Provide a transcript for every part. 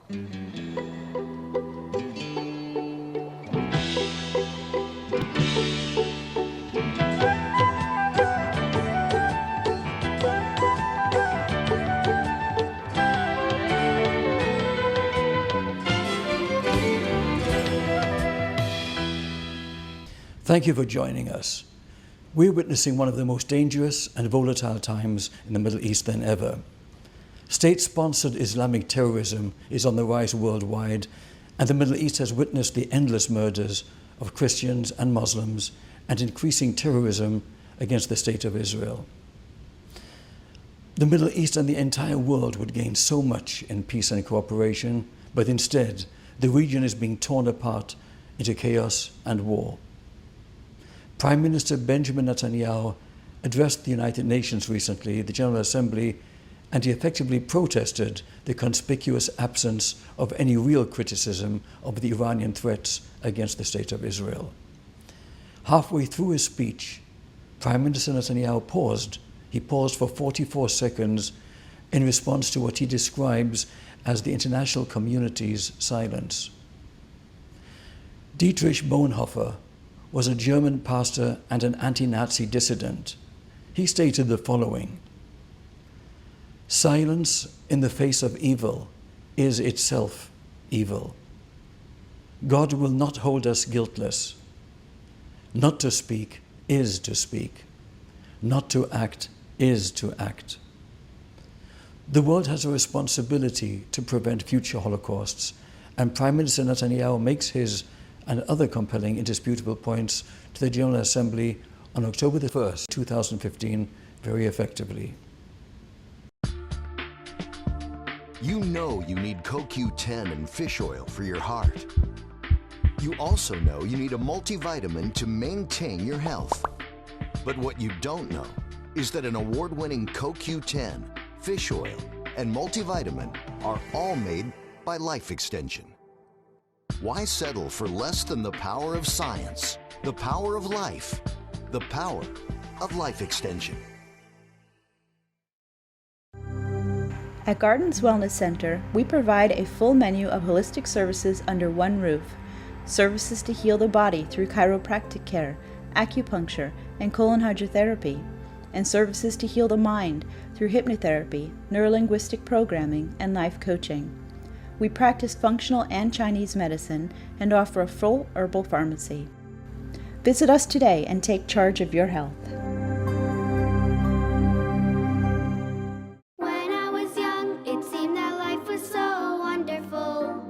Thank you for joining us. We're witnessing one of the most dangerous and volatile times in the Middle East than ever. State-sponsored Islamic terrorism is on the rise worldwide, and the Middle East has witnessed the endless murders of Christians and Muslims and increasing terrorism against the State of Israel. The Middle East and the entire world would gain so much in peace and cooperation, but instead, the region is being torn apart into chaos and war. Prime Minister Benjamin Netanyahu addressed the United Nations recently, the General Assembly, and he effectively protested the conspicuous absence of any real criticism of the Iranian threats against the State of Israel. Halfway through his speech, Prime Minister Netanyahu paused. He paused for 44 seconds in response to what he describes as the international community's silence. Dietrich Bonhoeffer was a German pastor and an anti-Nazi dissident. He stated the following: "Silence in the face of evil is itself evil. God will not hold us guiltless. Not to speak is to speak. Not to act is to act." The world has a responsibility to prevent future Holocausts, and Prime Minister Netanyahu makes his and other compelling, indisputable points to the General Assembly on October the 1st, 2015, very effectively. You know you need CoQ10 and fish oil for your heart. You also know you need a multivitamin to maintain your health. But what you don't know is that an award-winning CoQ10, fish oil, and multivitamin are all made by Life Extension. Why settle for less than the power of science, the power of life, the power of Life Extension? At Gardens Wellness Center, we provide a full menu of holistic services under one roof. Services to heal the body through chiropractic care, acupuncture, and colon hydrotherapy, and services to heal the mind through hypnotherapy, neurolinguistic programming, and life coaching. We practice functional and Chinese medicine and offer a full herbal pharmacy. Visit us today and take charge of your health. When I was young, it seemed that life was so wonderful,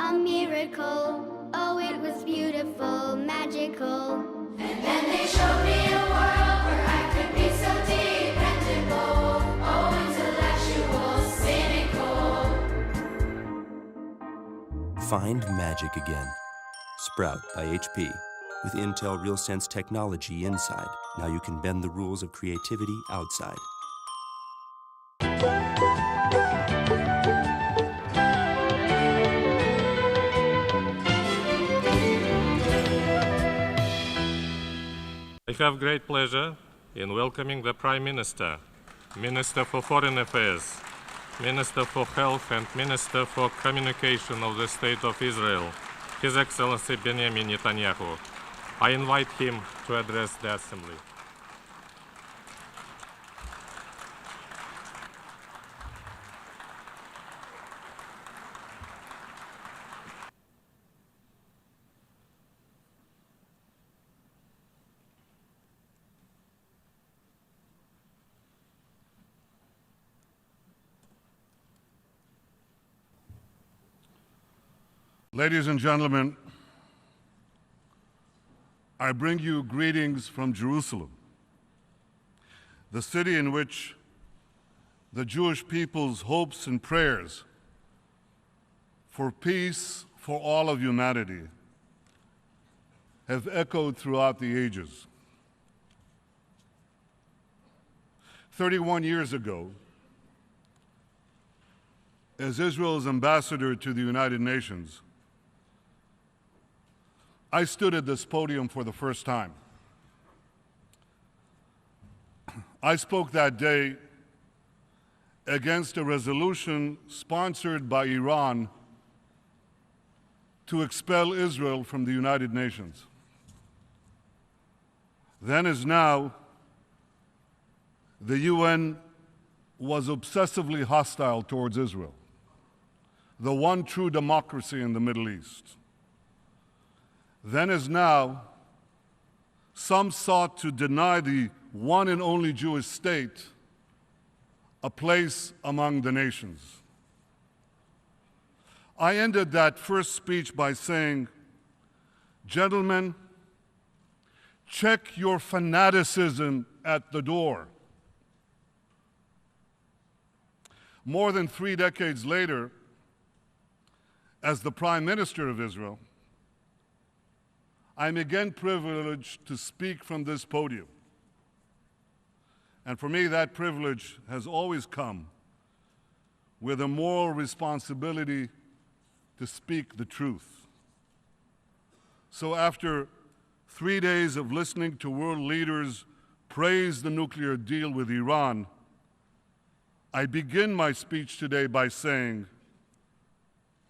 a miracle. Oh, it was beautiful, magical. And then they showed me a world where I could be so dependable. Oh, intellectual, cynical. Find magic again. Sprout by HP. With Intel RealSense technology inside, now you can bend the rules of creativity outside. I have great pleasure in welcoming the Prime Minister, Minister for Foreign Affairs, Minister for Health and Minister for Communication of the State of Israel, His Excellency Benjamin Netanyahu. I invite him to address the Assembly. Ladies and gentlemen, I bring you greetings from Jerusalem, the city in which the Jewish people's hopes and prayers for peace for all of humanity have echoed throughout the ages. 31 years ago, as Israel's ambassador to the United Nations, I stood at this podium for the first time. I spoke that day against a resolution sponsored by Iran to expel Israel from the United Nations. Then as now, the UN was obsessively hostile towards Israel, the one true democracy in the Middle East. Then as now, some sought to deny the one and only Jewish state a place among the nations. I ended that first speech by saying, gentlemen, check your fanaticism at the door. More than 3 decades later, as the Prime Minister of Israel, I'm again privileged to speak from this podium. And for me, that privilege has always come with a moral responsibility to speak the truth. So after 3 days of listening to world leaders praise the nuclear deal with Iran, I begin my speech today by saying,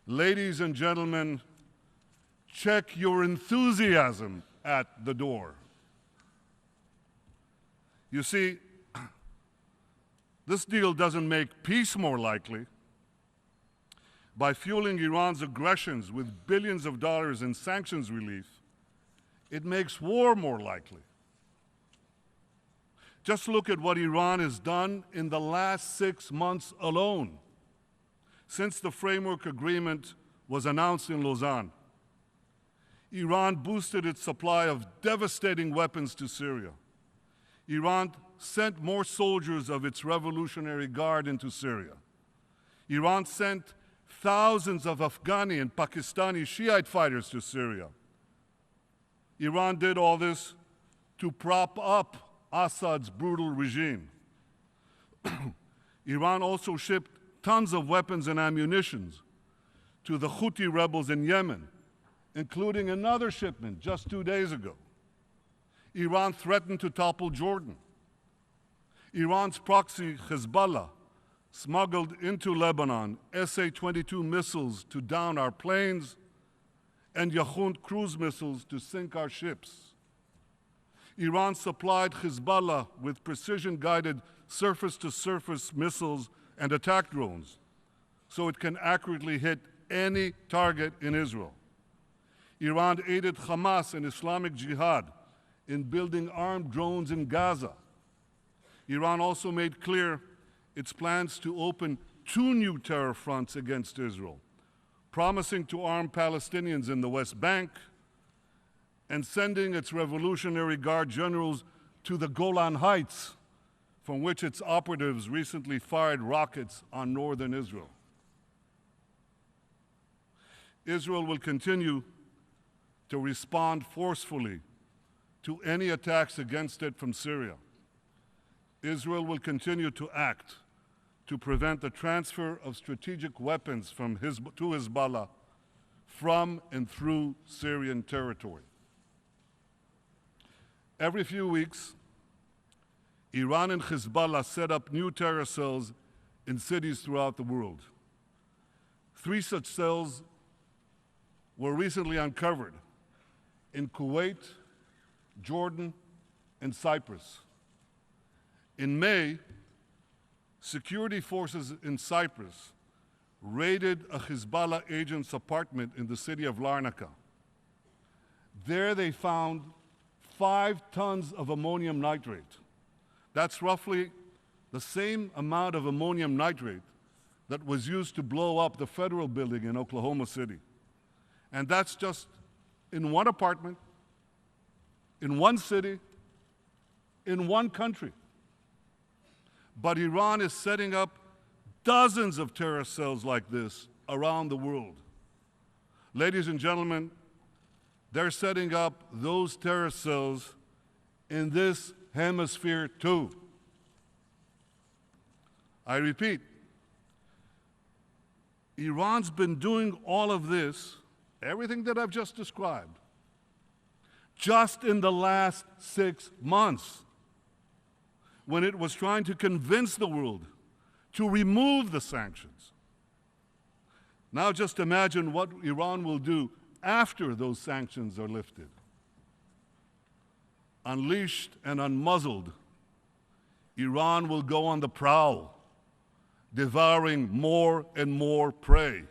ladies and gentlemen, check your enthusiasm at the door. You see, this deal doesn't make peace more likely. By fueling Iran's aggressions with billions of dollars in sanctions relief, it makes war more likely. Just look at what Iran has done in the last 6 months alone, since the framework agreement was announced in Lausanne. Iran boosted its supply of devastating weapons to Syria. Iran sent more soldiers of its Revolutionary Guard into Syria. Iran sent thousands of Afghani and Pakistani Shiite fighters to Syria. Iran did all this to prop up Assad's brutal regime. Iran also shipped tons of weapons and ammunition to the Houthi rebels in Yemen, including another shipment just 2 days ago. Iran threatened to topple Jordan. Iran's proxy, Hezbollah, smuggled into Lebanon SA-22 missiles to down our planes and Yahoun cruise missiles to sink our ships. Iran supplied Hezbollah with precision-guided surface-to-surface missiles and attack drones so it can accurately hit any target in Israel. Iran aided Hamas and Islamic Jihad in building armed drones in Gaza. Iran also made clear its plans to open 2 new terror fronts against Israel, promising to arm Palestinians in the West Bank and sending its Revolutionary Guard generals to the Golan Heights, from which its operatives recently fired rockets on northern Israel. Israel will continue to respond forcefully to any attacks against it from Syria. Israel will continue to act to prevent the transfer of strategic weapons to Hezbollah from and through Syrian territory. Every few weeks, Iran and Hezbollah set up new terror cells in cities throughout the world. 3 such cells were recently uncovered in Kuwait, Jordan, and Cyprus. In May, security forces in Cyprus raided a Hezbollah agent's apartment in the city of Larnaca. There they found 5 tons of ammonium nitrate. That's roughly the same amount of ammonium nitrate that was used to blow up the federal building in Oklahoma City. And that's just in one apartment, in one city, in one country. But Iran is setting up dozens of terror cells like this around the world. Ladies and gentlemen, they're setting up those terror cells in this hemisphere too. I repeat, Iran's been doing all of this, everything that I've just described, just in the last 6 months, when it was trying to convince the world to remove the sanctions. Now just imagine what Iran will do after those sanctions are lifted. Unleashed and unmuzzled, Iran will go on the prowl, devouring more and more prey.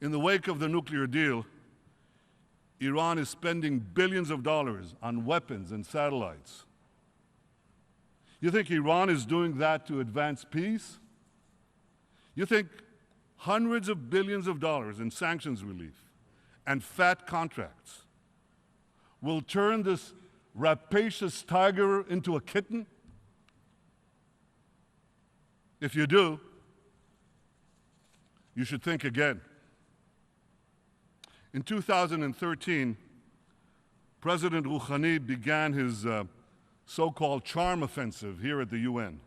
In the wake of the nuclear deal, Iran is spending billions of dollars on weapons and satellites. You think Iran is doing that to advance peace? You think hundreds of billions of dollars in sanctions relief and fat contracts will turn this rapacious tiger into a kitten? If you do, you should think again. In 2013, President Rouhani began his so-called charm offensive here at the UN.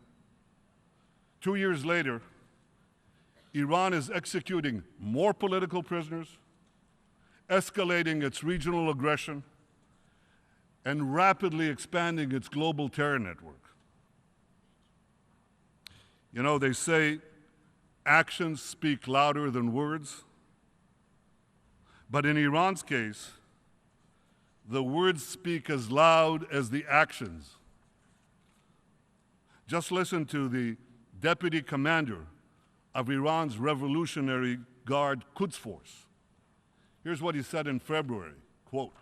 2 years later, Iran is executing more political prisoners, escalating its regional aggression, and rapidly expanding its global terror network. You know, they say actions speak louder than words. But in Iran's case, the words speak as loud as the actions. Just listen to the deputy commander of Iran's Revolutionary Guard Quds Force. Here's what he said in February, quote,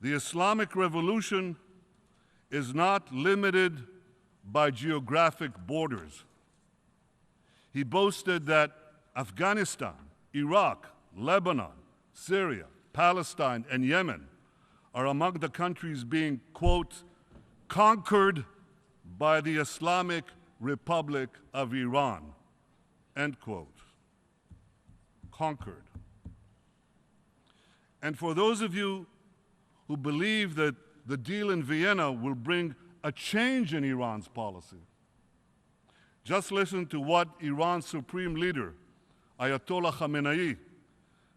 "The Islamic Revolution is not limited by geographic borders." He boasted that Afghanistan, Iraq, Lebanon, Syria, Palestine, and Yemen are among the countries being, quote, "conquered by the Islamic Republic of Iran," end quote. Conquered. And for those of you who believe that the deal in Vienna will bring a change in Iran's policy, just listen to what Iran's supreme leader, Ayatollah Khamenei,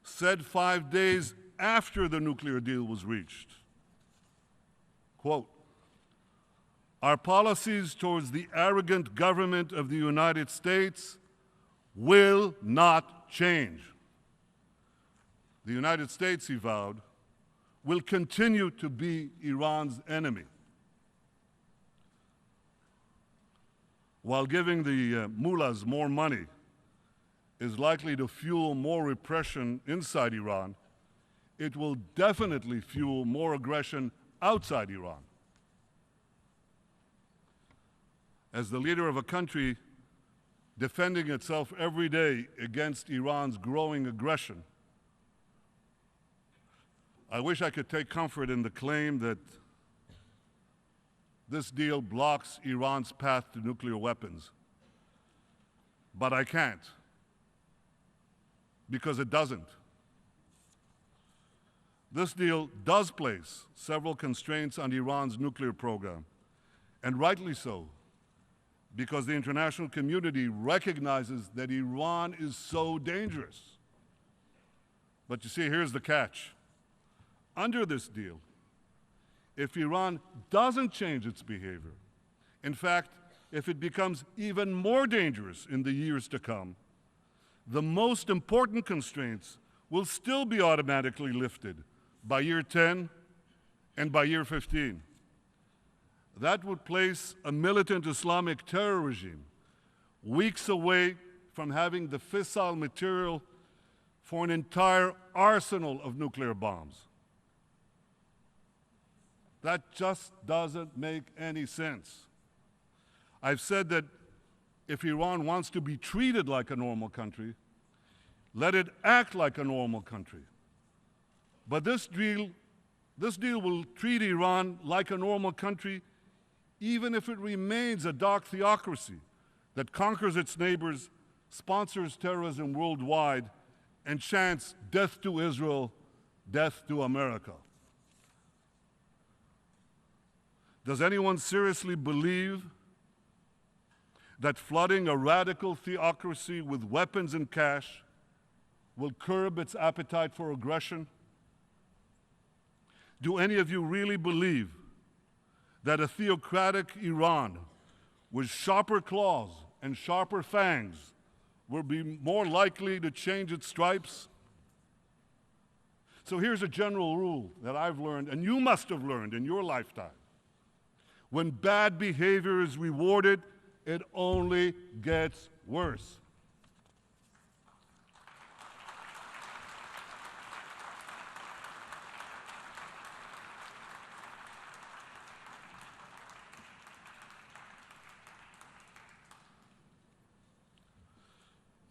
said 5 days after the nuclear deal was reached. Quote, "Our policies towards the arrogant government of the United States will not change. The United States," he vowed, "will continue to be Iran's enemy." While giving the mullahs more money is likely to fuel more repression inside Iran, it will definitely fuel more aggression outside Iran. As the leader of a country defending itself every day against Iran's growing aggression, I wish I could take comfort in the claim that this deal blocks Iran's path to nuclear weapons. But I can't, because it doesn't. This deal does place several constraints on Iran's nuclear program, and rightly so, because the international community recognizes that Iran is so dangerous. But you see, here's the catch. Under this deal, if Iran doesn't change its behavior, in fact, if it becomes even more dangerous in the years to come, the most important constraints will still be automatically lifted by year 10 and by year 15. That would place a militant Islamic terror regime weeks away from having the fissile material for an entire arsenal of nuclear bombs. That just doesn't make any sense. I've said that if Iran wants to be treated like a normal country, let it act like a normal country. But this deal will treat Iran like a normal country even if it remains a dark theocracy that conquers its neighbors, sponsors terrorism worldwide, and chants "death to Israel, death to America." Does anyone seriously believe that flooding a radical theocracy with weapons and cash will curb its appetite for aggression? Do any of you really believe that a theocratic Iran with sharper claws and sharper fangs will be more likely to change its stripes? So here's a general rule that I've learned, and you must have learned in your lifetime. When bad behavior is rewarded, it only gets worse.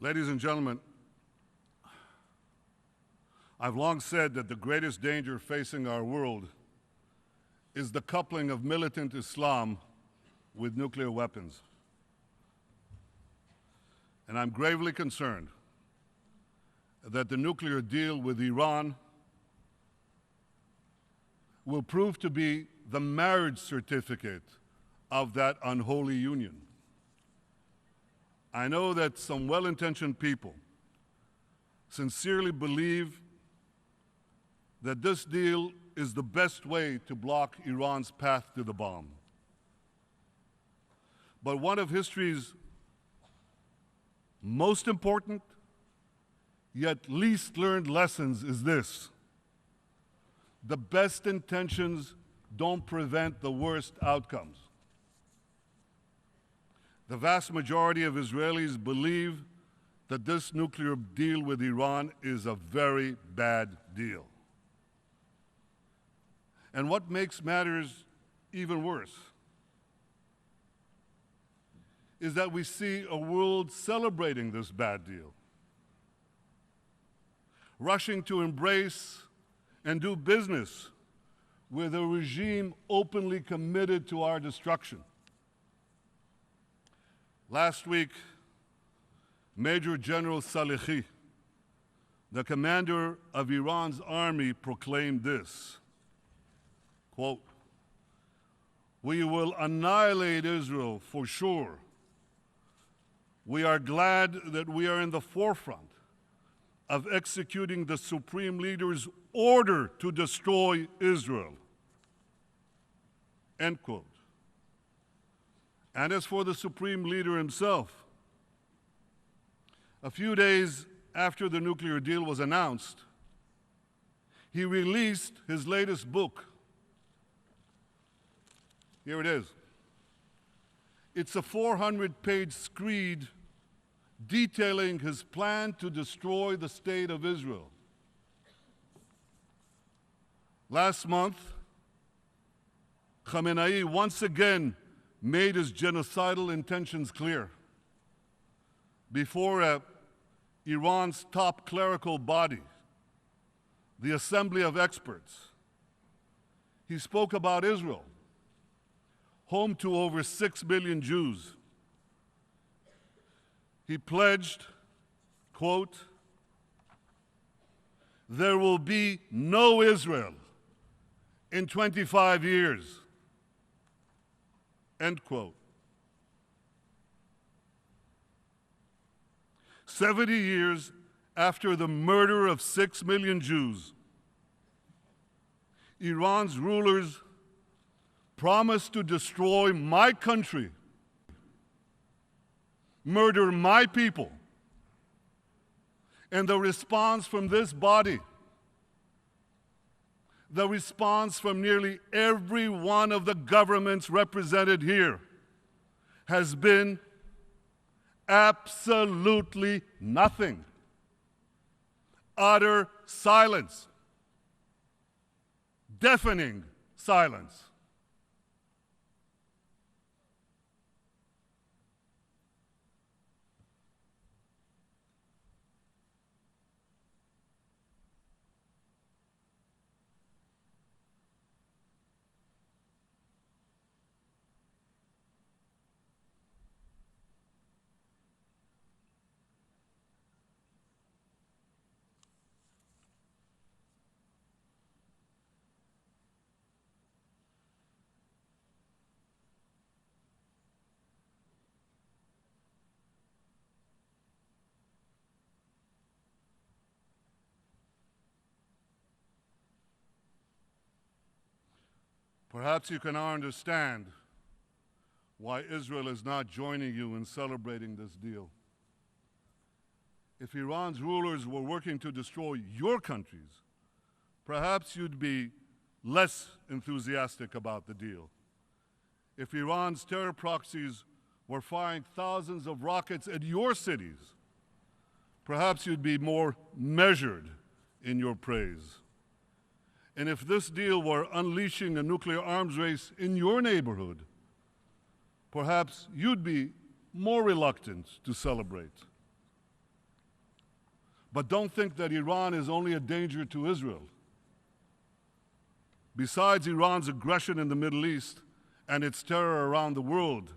Ladies and gentlemen, I've long said that the greatest danger facing our world is the coupling of militant Islam with nuclear weapons. And I'm gravely concerned that the nuclear deal with Iran will prove to be the marriage certificate of that unholy union. I know that some well-intentioned people sincerely believe that this deal is the best way to block Iran's path to the bomb. But one of history's most important, yet least learned lessons is this: the best intentions don't prevent the worst outcomes. The vast majority of Israelis believe that this nuclear deal with Iran is a very bad deal. And what makes matters even worse is that we see a world celebrating this bad deal, rushing to embrace and do business with a regime openly committed to our destruction. Last week, Major General Salehi, the commander of Iran's army, proclaimed this, quote, "We will annihilate Israel for sure. We are glad that we are in the forefront of executing the Supreme Leader's order to destroy Israel." End quote. And as for the Supreme Leader himself, a few days after the nuclear deal was announced, he released his latest book. Here it is. It's a 400-page screed detailing his plan to destroy the state of Israel. Last month, Khamenei once again made his genocidal intentions clear before Iran's top clerical body, the Assembly of Experts. He spoke about Israel, home to over 6 million Jews. He pledged, quote, "There will be no Israel in 25 years." End quote. 70 years after the murder of 6 million Jews, Iran's rulers promised to destroy my country, murder my people. And the response from this body, the response from nearly every one of the governments represented here, has been absolutely nothing. Utter silence. Deafening silence. Perhaps you can now understand why Israel is not joining you in celebrating this deal. If Iran's rulers were working to destroy your countries, perhaps you'd be less enthusiastic about the deal. If Iran's terror proxies were firing thousands of rockets at your cities, perhaps you'd be more measured in your praise. And if this deal were unleashing a nuclear arms race in your neighborhood, perhaps you'd be more reluctant to celebrate. But don't think that Iran is only a danger to Israel. Besides Iran's aggression in the Middle East and its terror around the world,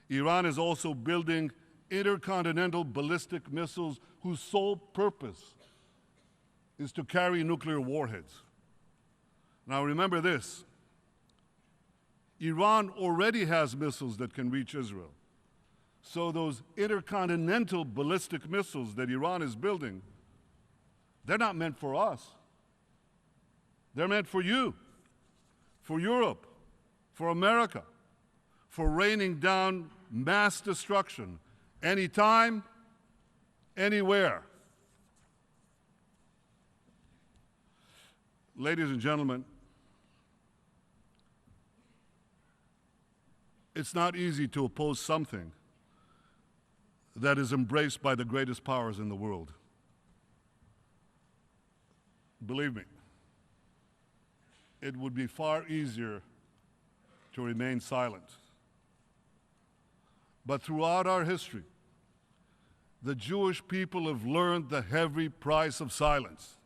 Iran is also building intercontinental ballistic missiles whose sole purpose is to carry nuclear warheads. Now remember this, Iran already has missiles that can reach Israel. So those intercontinental ballistic missiles that Iran is building, they're not meant for us. They're meant for you, for Europe, for America, for raining down mass destruction anytime, anywhere. Ladies and gentlemen, it's not easy to oppose something that is embraced by the greatest powers in the world. Believe me, it would be far easier to remain silent. But throughout our history, the Jewish people have learned the heavy price of silence.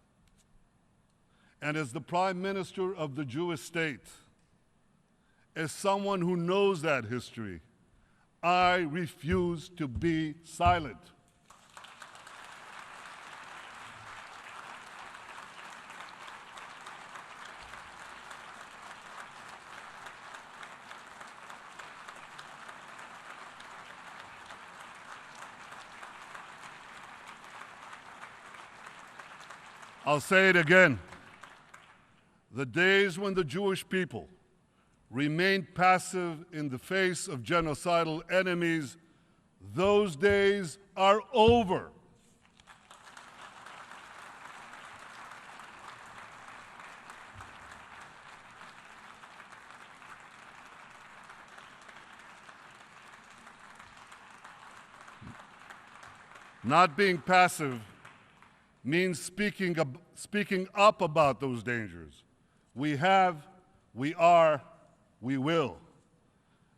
And as the Prime Minister of the Jewish state, as someone who knows that history, I refuse to be silent. I'll say it again. The days when the Jewish people remained passive in the face of genocidal enemies, those days are over. Not being passive means speaking up about those dangers. We have, we are, we will.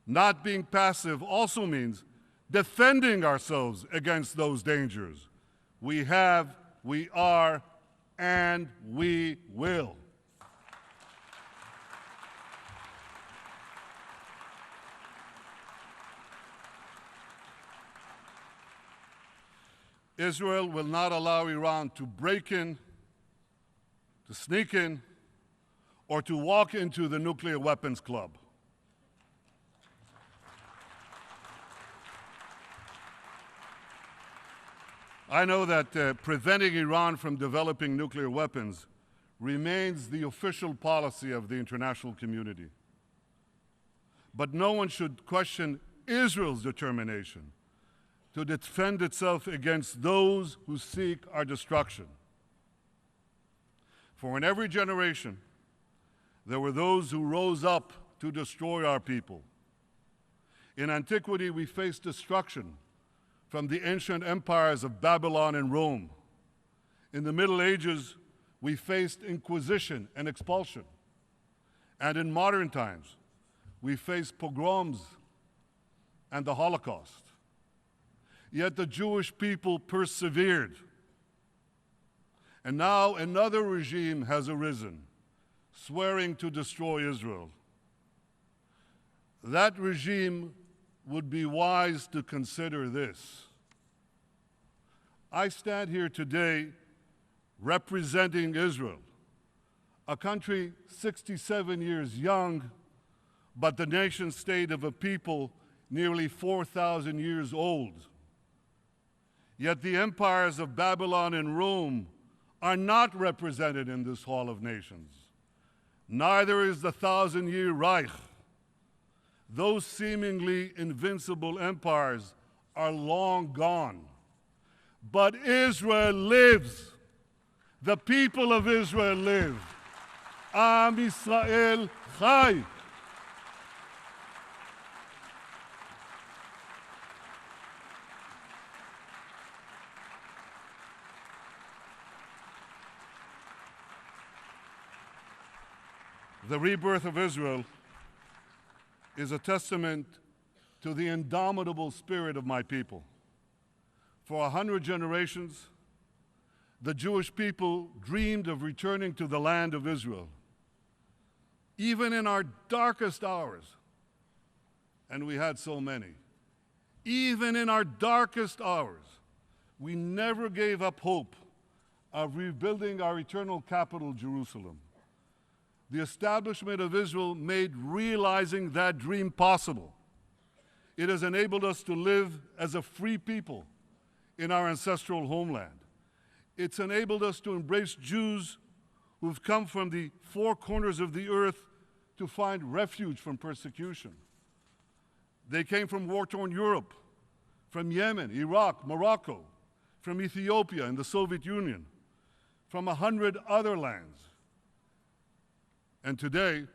Not being passive also means defending ourselves against those dangers. We have, we are, and we will. Israel will not allow Iran to break in, to sneak in, or to walk into the nuclear weapons club. I know that preventing Iran from developing nuclear weapons remains the official policy of the international community. But no one should question Israel's determination to defend itself against those who seek our destruction. For in every generation, there were those who rose up to destroy our people. In antiquity, we faced destruction from the ancient empires of Babylon and Rome. In the Middle Ages, we faced inquisition and expulsion. And in modern times, we face pogroms and the Holocaust. Yet the Jewish people persevered. And now another regime has arisen, swearing to destroy Israel. That regime would be wise to consider this. I stand here today representing Israel, a country 67 years young, but the nation state of a people nearly 4,000 years old. Yet the empires of Babylon and Rome are not represented in this Hall of Nations. Neither is the 1,000-year Reich. Those seemingly invincible empires are long gone. But Israel lives. The people of Israel live. Am Yisrael Chai. The rebirth of Israel is a testament to the indomitable spirit of my people. For 100 generations, the Jewish people dreamed of returning to the land of Israel. Even in our darkest hours, and we had so many, even in our darkest hours, we never gave up hope of rebuilding our eternal capital, Jerusalem. The establishment of Israel made realizing that dream possible. It has enabled us to live as a free people in our ancestral homeland. It's enabled us to embrace Jews who've come from the four corners of the earth to find refuge from persecution. They came from war-torn Europe, from Yemen, Iraq, Morocco, from Ethiopia and the Soviet Union, from 100 other lands. And today,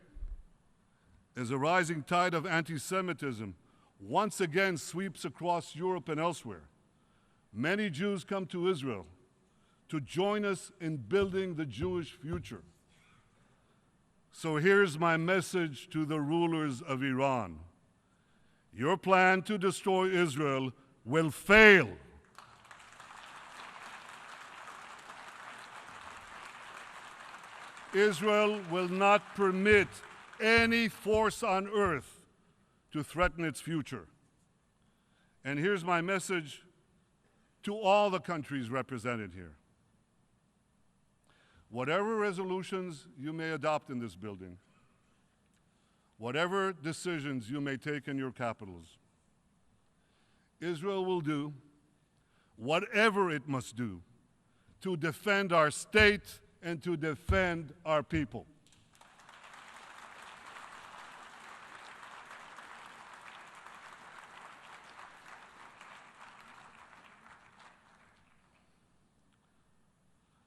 as a rising tide of anti-Semitism once again sweeps across Europe and elsewhere, many Jews come to Israel to join us in building the Jewish future. So here's my message to the rulers of Iran. Your plan to destroy Israel will fail. Israel will not permit any force on earth to threaten its future. And here's my message to all the countries represented here. Whatever resolutions you may adopt in this building, whatever decisions you may take in your capitals, Israel will do whatever it must do to defend our state and to defend our people.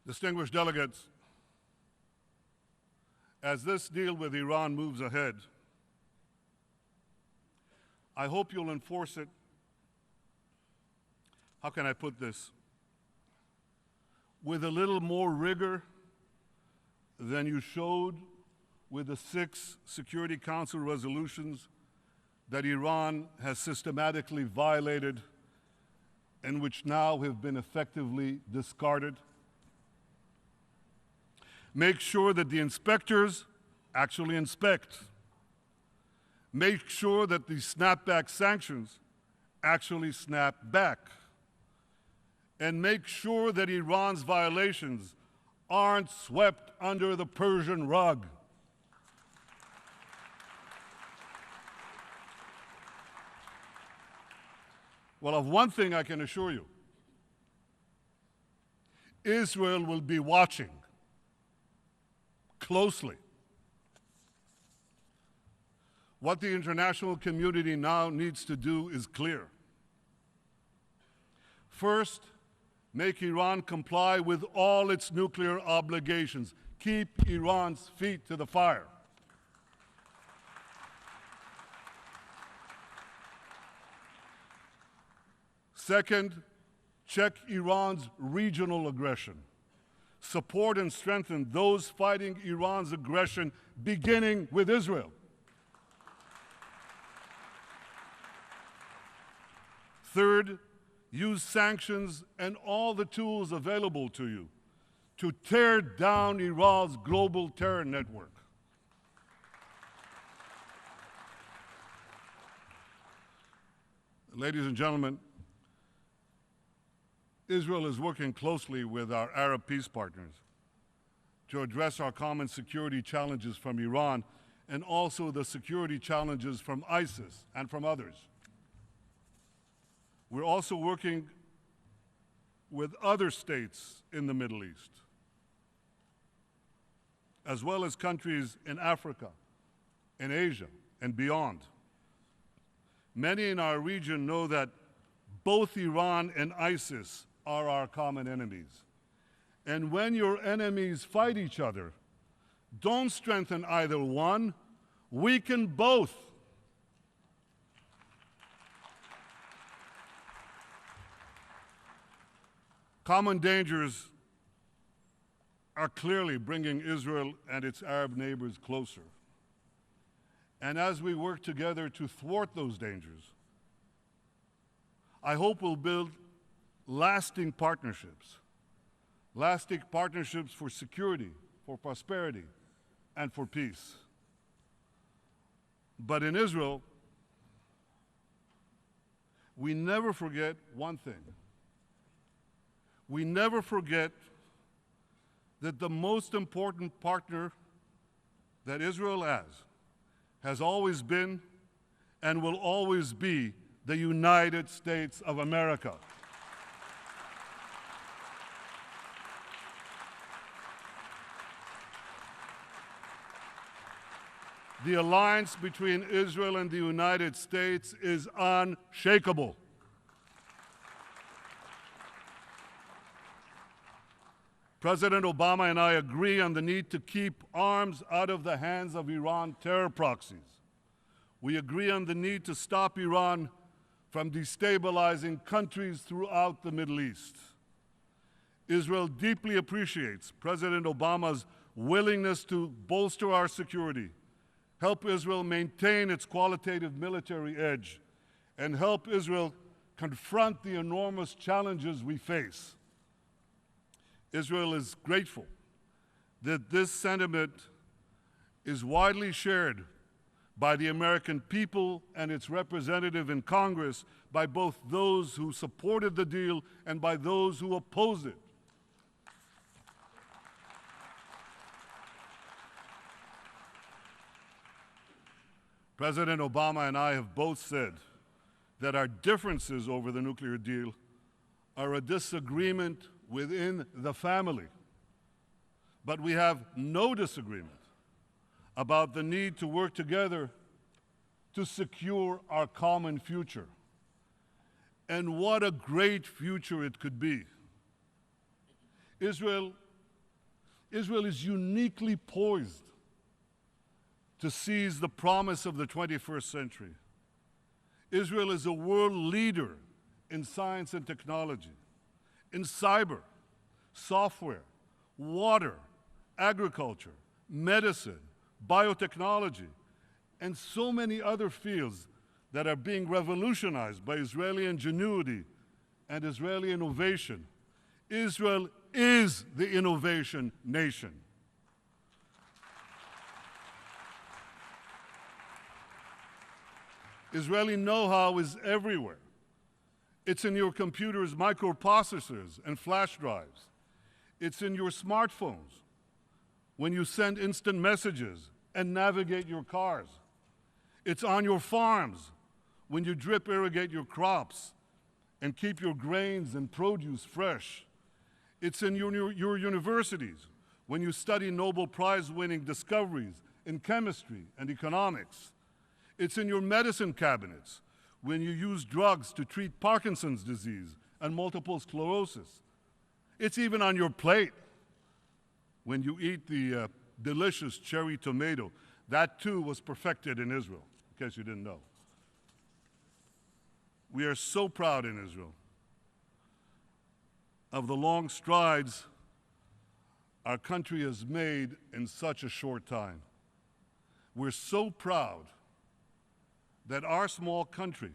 Distinguished delegates, as this deal with Iran moves ahead, I hope you'll enforce it. How can I put this? With a little more rigor than you showed with the 6 Security Council resolutions that Iran has systematically violated and which now have been effectively discarded. Make sure that the inspectors actually inspect. Make sure that the snapback sanctions actually snap back. And make sure that Iran's violations aren't swept under the Persian rug. Well, of one thing I can assure you, Israel will be watching closely. What the international community now needs to do is clear. First, make Iran comply with all its nuclear obligations. Keep Iran's feet to the fire. Second, check Iran's regional aggression. Support and strengthen those fighting Iran's aggression, beginning with Israel. Third, use sanctions and all the tools available to you to tear down Iran's global terror network. Ladies and gentlemen, Israel is working closely with our Arab peace partners to address our common security challenges from Iran and also the security challenges from ISIS and from others. We're also working with other states in the Middle East, as well as countries in Africa, in Asia, and beyond, Many in our region know that both Iran and ISIS are our common enemies. And when your enemies fight each other, don't strengthen either one, weaken both. Common dangers are clearly bringing Israel and its Arab neighbors closer. And as we work together to thwart those dangers, I hope we'll build lasting partnerships for security, for prosperity, and for peace. But in Israel, we never forget one thing. We never forget that the most important partner that Israel has always been and will always be the United States of America. The alliance between Israel and the United States is unshakable. President Obama and I agree on the need to keep arms out of the hands of Iran terror proxies. We agree on the need to stop Iran from destabilizing countries throughout the Middle East. Israel deeply appreciates President Obama's willingness to bolster our security, help Israel maintain its qualitative military edge, and help Israel confront the enormous challenges we face. Israel is grateful that this sentiment is widely shared by the American people and its representative in Congress, by both those who supported the deal and by those who opposed it. President Obama and I have both said that our differences over the nuclear deal are a disagreement within the family. But we have no disagreement about the need to work together to secure our common future. And what a great future it could be. Israel is uniquely poised to seize the promise of the 21st century. Israel is a world leader in science and technology, in cyber, software, water, agriculture, medicine, biotechnology, and so many other fields that are being revolutionized by Israeli ingenuity and Israeli innovation. Israel is the innovation nation. Israeli know-how is everywhere. It's in your computer's microprocessors and flash drives. It's in your smartphones when you send instant messages and navigate your cars. It's on your farms when you drip irrigate your crops and keep your grains and produce fresh. It's in your universities when you study Nobel Prize-winning discoveries in chemistry and economics. It's in your medicine cabinets when you use drugs to treat Parkinson's disease and multiple sclerosis. It's even on your plate when you eat the delicious cherry tomato. That too was perfected in Israel, in case you didn't know. We are so proud in Israel of the long strides our country has made in such a short time. We're so proud that our small country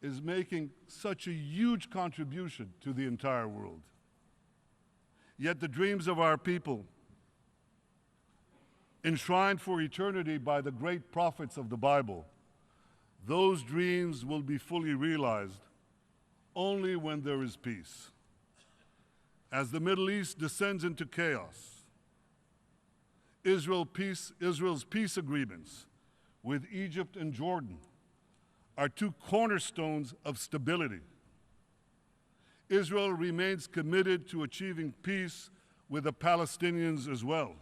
is making such a huge contribution to the entire world. Yet the dreams of our people, enshrined for eternity by the great prophets of the Bible, those dreams will be fully realized only when there is peace. As the Middle East descends into chaos, Israel's peace agreements with Egypt and Jordan are two cornerstones of stability. Israel remains committed to achieving peace with the Palestinians as well.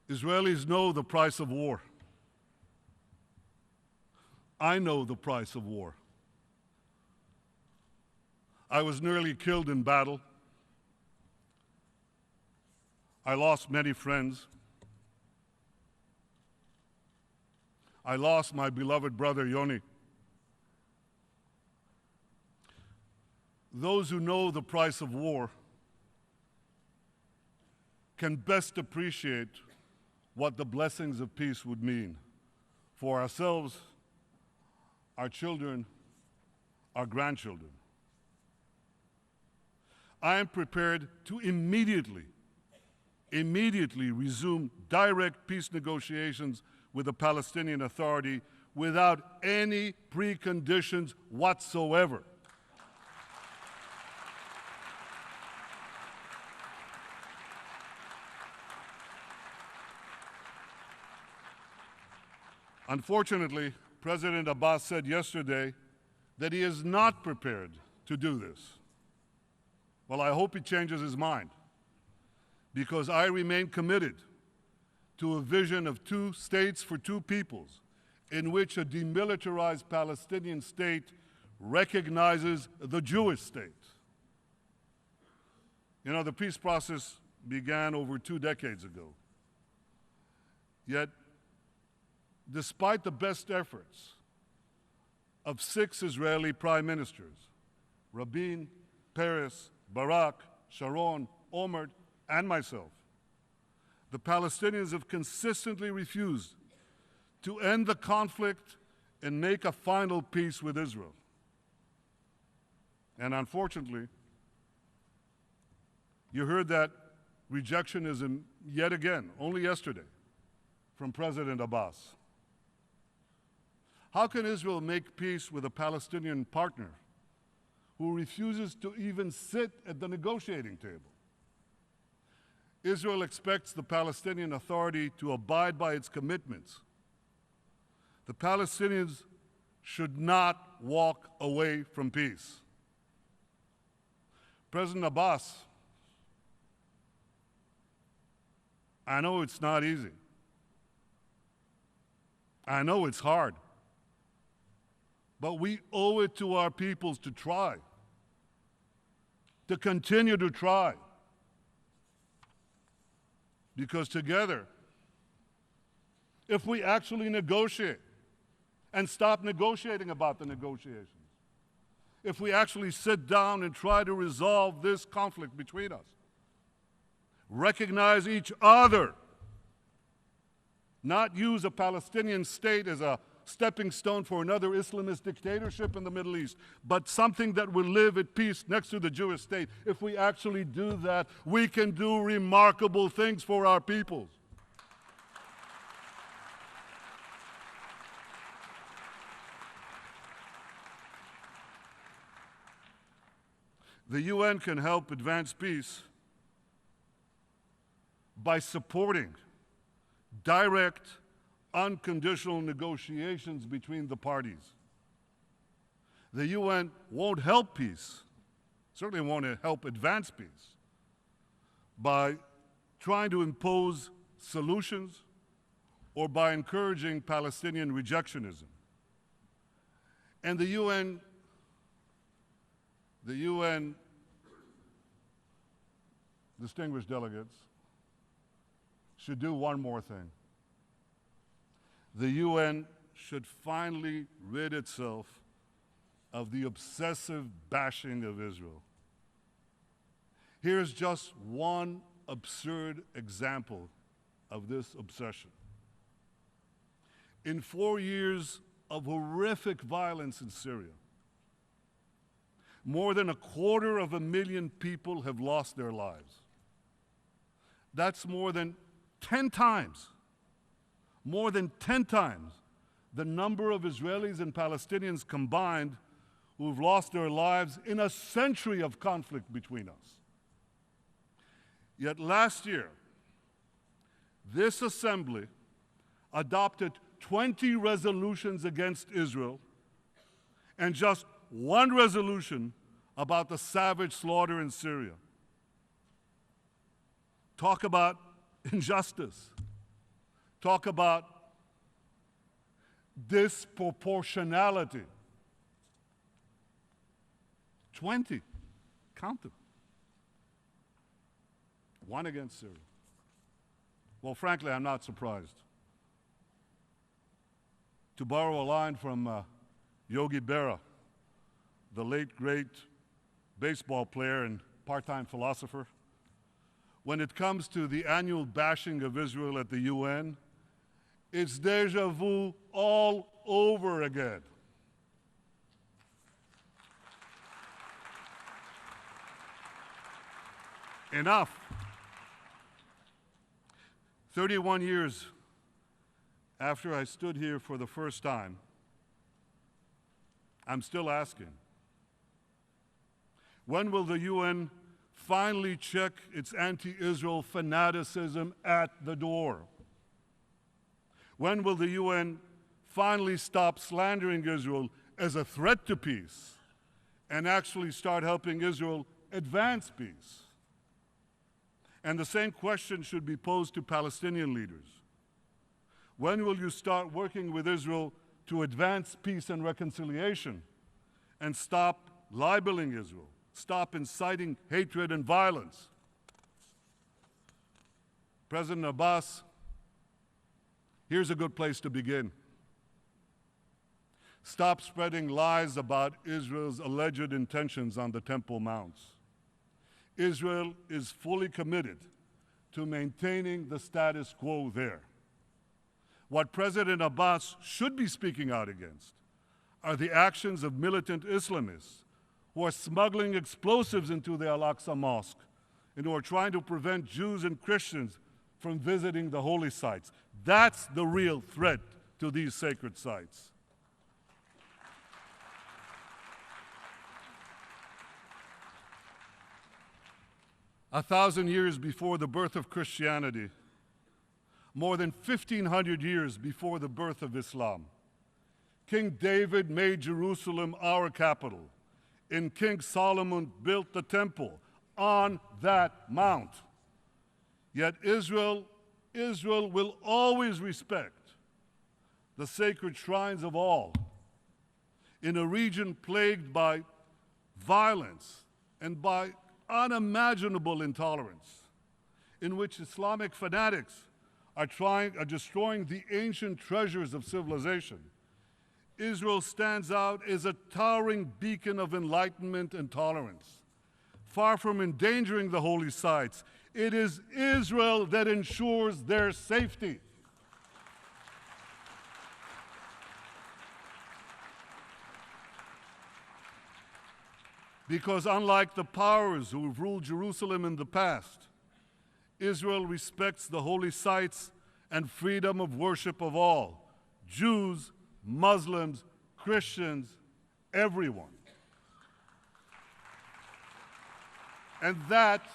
Israelis know the price of war. I know the price of war. I was nearly killed in battle. I lost many friends. I lost my beloved brother Yoni. Those who know the price of war can best appreciate what the blessings of peace would mean for ourselves, our children, our grandchildren. I am prepared to immediately resume direct peace negotiations with the Palestinian Authority without any preconditions whatsoever. Unfortunately, President Abbas said yesterday that he is not prepared to do this. Well, I hope he changes his mind, because I remain committed to a vision of 2 states for 2 peoples, in which a demilitarized Palestinian state recognizes the Jewish state. You know, the peace process began over 2 decades ago. Yet, despite the best efforts of 6 Israeli prime ministers, Rabin, Peres, Barak, Sharon, Olmert, and myself, the Palestinians have consistently refused to end the conflict and make a final peace with Israel. And unfortunately, you heard that rejectionism yet again, only yesterday, from President Abbas. How can Israel make peace with a Palestinian partner who refuses to even sit at the negotiating table? Israel expects the Palestinian Authority to abide by its commitments. The Palestinians should not walk away from peace. President Abbas, I know it's not easy. I know it's hard. But we owe it to our peoples to try, to continue to try. Because together, if we actually negotiate and stop negotiating about the negotiations, if we actually sit down and try to resolve this conflict between us, recognize each other, not use a Palestinian state as a stepping stone for another Islamist dictatorship in the Middle East, but something that will live at peace next to the Jewish state. If we actually do that, we can do remarkable things for our peoples. The UN can help advance peace by supporting direct, unconditional negotiations between the parties. The UN won't help peace, certainly won't help advance peace, by trying to impose solutions or by encouraging Palestinian rejectionism. And the UN distinguished delegates should do one more thing. The UN should finally rid itself of the obsessive bashing of Israel. Here's just one absurd example of this obsession. In 4 years of horrific violence in Syria, more than 250,000 people have lost their lives. That's more than 10 times the number of Israelis and Palestinians combined who've lost their lives in a century of conflict between us. Yet last year, this assembly adopted 20 resolutions against Israel and just one resolution about the savage slaughter in Syria. Talk about injustice. talk about disproportionality. 20. Count them. One against Syria. Well, frankly, I'm not surprised. To borrow a line from Yogi Berra, the late, great baseball player and part-time philosopher, when it comes to the annual bashing of Israel at the UN, it's déjà vu all over again. Enough. 31 years after I stood here for the first time, I'm still asking, when will the UN finally check its anti-Israel fanaticism at the door? When will the UN finally stop slandering Israel as a threat to peace and actually start helping Israel advance peace? And the same question should be posed to Palestinian leaders. When will you start working with Israel to advance peace and reconciliation and stop libeling Israel, stop inciting hatred and violence? President Abbas, here's a good place to begin. Stop spreading lies about Israel's alleged intentions on the Temple Mounts. Israel is fully committed to maintaining the status quo there. What President Abbas should be speaking out against are the actions of militant Islamists who are smuggling explosives into the Al-Aqsa Mosque and who are trying to prevent Jews and Christians from visiting the holy sites. That's the real threat to these sacred sites. A 1,000 years before the birth of Christianity, more than 1,500 years before the birth of Islam, King David made Jerusalem our capital, and King Solomon built the temple on that mount. Yet Israel will always respect the sacred shrines of all in a region plagued by violence and by unimaginable intolerance, in which Islamic fanatics are destroying the ancient treasures of civilization. Israel stands out as a towering beacon of enlightenment and tolerance. Far from endangering the holy sites, it is Israel that ensures their safety. Because unlike the powers who have ruled Jerusalem in the past, Israel respects the holy sites and freedom of worship of all, Jews, Muslims, Christians, everyone. And that,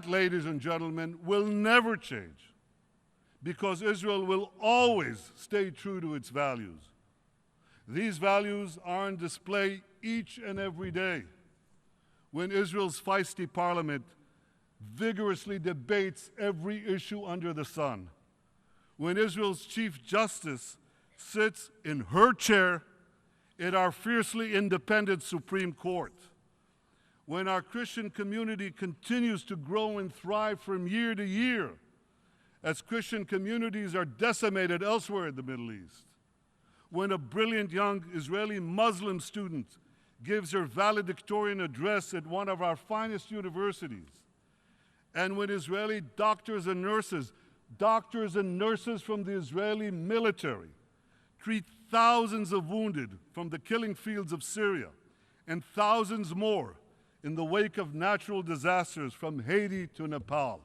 ladies and gentlemen, will never change, because Israel will always stay true to its values. These values are on display each and every day when Israel's feisty parliament vigorously debates every issue under the sun, when Israel's Chief Justice sits in her chair at our fiercely independent Supreme Court, when our Christian community continues to grow and thrive from year to year as Christian communities are decimated elsewhere in the Middle East, when a brilliant young Israeli Muslim student gives her valedictorian address at one of our finest universities, and when Israeli doctors and nurses from the Israeli military treat thousands of wounded from the killing fields of Syria and thousands more in the wake of natural disasters from Haiti to Nepal.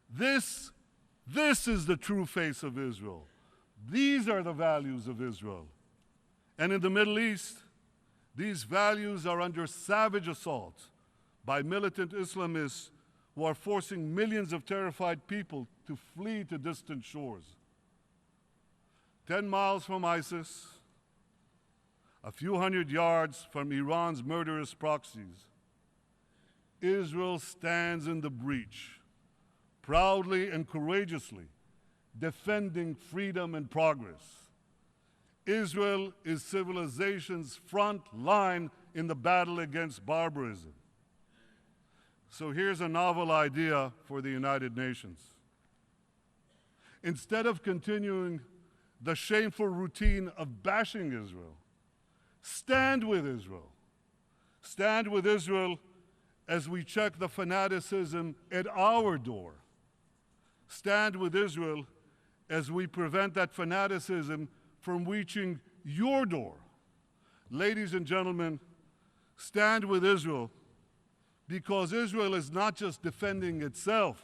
This is the true face of Israel. These are the values of Israel. And in the Middle East, these values are under savage assault by militant Islamists who are forcing millions of terrified people to flee to distant shores. 10 miles from ISIS, a few hundred yards from Iran's murderous proxies, Israel stands in the breach, proudly and courageously, defending freedom and progress. Israel is civilization's front line in the battle against barbarism. So here's a novel idea for the United Nations. Instead of continuing the shameful routine of bashing Israel, stand with Israel. Stand with Israel as we check the fanaticism at our door. Stand with Israel as we prevent that fanaticism from reaching your door. Ladies and gentlemen, stand with Israel, because Israel is not just defending itself.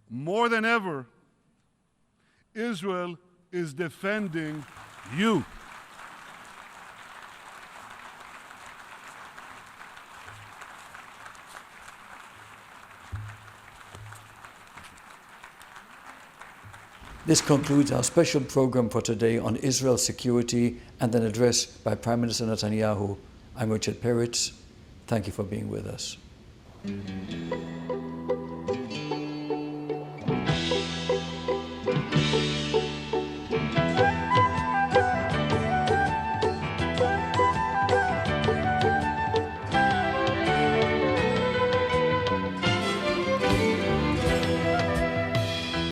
More than ever, Israel is defending you. This concludes our special program for today on Israel's security and an address by Prime Minister Netanyahu. I'm Richard Peretz. Thank you for being with us.